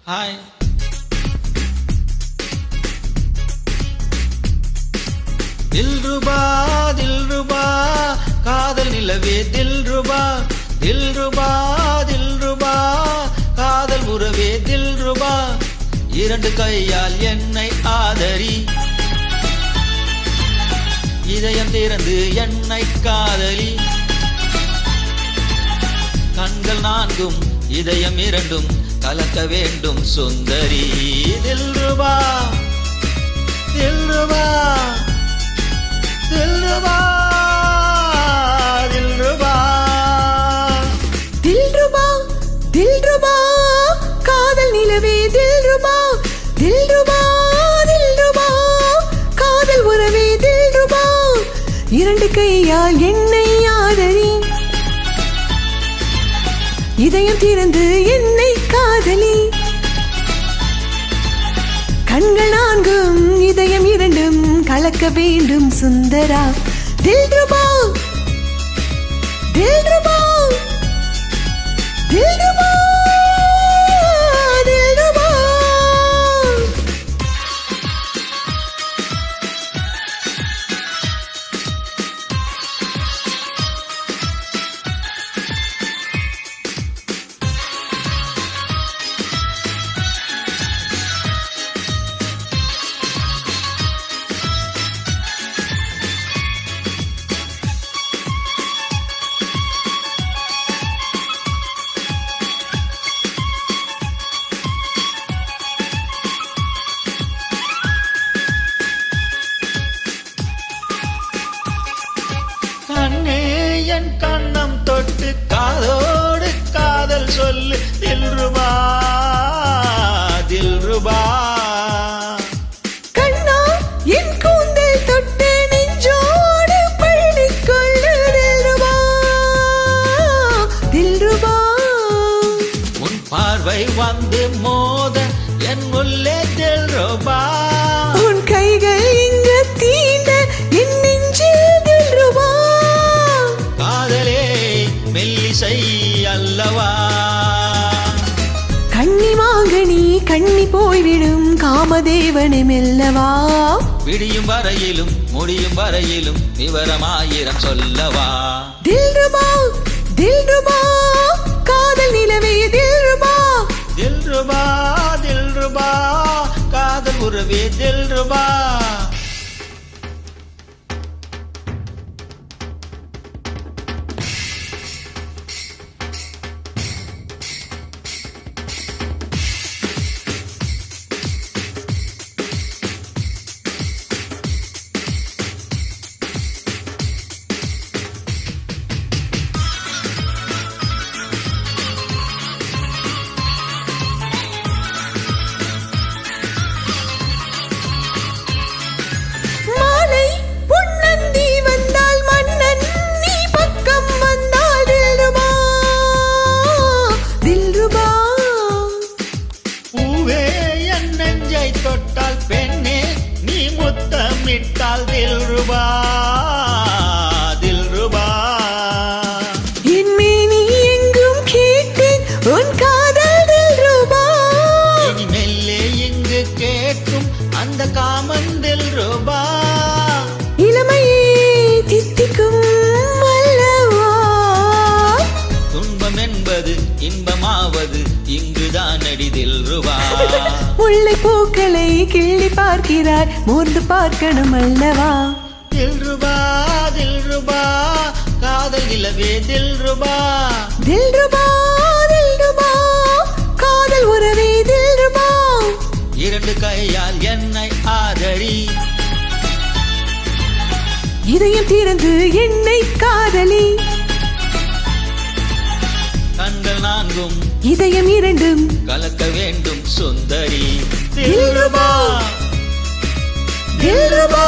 Hi. Dilruba dilruba காதல் நிலவே தில்ருபா தில்ருபா தில்ருபா காதல் உறவே தில்ருபா இரண்டு கையால் என்னை ஆதரி இதயம் திறந்து என்னை காதலி கண்கள் நான்கும் இதயம் இரண்டும் கலக்க வேண்டும் சுந்தரி தில்ருபா தில்ருபா தில்ருபா தில்ருபா தில்ருபா தில்ருபா காதல் நிலவே தில்ருபா தில்ருபா தில்ருபா காதல் உறவே தில்ருபா இரண்டு கையால் என்னை ஆதரி இதயம் திறந்து என்னை காதலி கண்கள் நான்கும் இதயம் இரண்டும் கலக்க வேண்டும் சுந்தரா தில்ருபா தில்ருபா தில்ருபா தில்ருபா கண்ணே என் கண்ணம் தொட்டு காதோடு காதல் சொல்லு தில்ருபா தில்ருபா கண்ணா என் கூந்தல் தொட்டு நெஞ்சோடு பள்ளிக்கொள்ளு தில்ருபா தில்ருபா உன் பார்வை வந்து மோத என் உள்ளே தில்ருபா உன் கைகள் இங்கு தீண்ட என் நெஞ்சில் தில்ருபா காதலே மெல்லிசை அல்லவா கண்ணி மாங்கனி கண்ணி போய்விடும் காமதேவனை மெல்லவா விடியும் வரையிலும் முடியும் வரையிலும் விவரமாயிரம் சொல்லவா தில்ருபா தில்ருபா காதல் நிலவே தில்ருபா தில்ருபா தில்ருபா காதல் உறவே தில்ருபா மாலை பொன்னந்தி வந்தால் மன்னன் நீ பக்கம் வந்தால் தில்ருபா தில்ருபா பூவே என் நெஞ்சை தொட்டால் பெண்ணே நீ முத்தமிட்டால் தில்ருபா தில்ருபா என் மேனி எங்கும் கேட்டேன் உன் காதல் தில்ருபா இனி மெல்லே இங்கு கேட்கும் அந்த காமன் தில்ருபா இளமையே தித்திக்கும் அல்லவா துன்பம் என்பது இன்பமாவது இங்குதான் அடி தில்ருபா முல்லை பூக்களை கிள்ளி பார்க்கிறார் மோர்ந்து பார்க்கணும் அல்லவா தில்ருபா தில்ருபா காதல் நிலவே தில்ருபா தில்ருபா தில்ருபா காதல் உறவே தில்ருபா இரண்டு கையால் என்னை ஆதரி இதயம் திறந்து என்னை காதலி கண்கள் நான்கும் இதயம் இரண்டும் கலக்க வேண்டும் சுந்தரி தில்ருபா தில்ருபா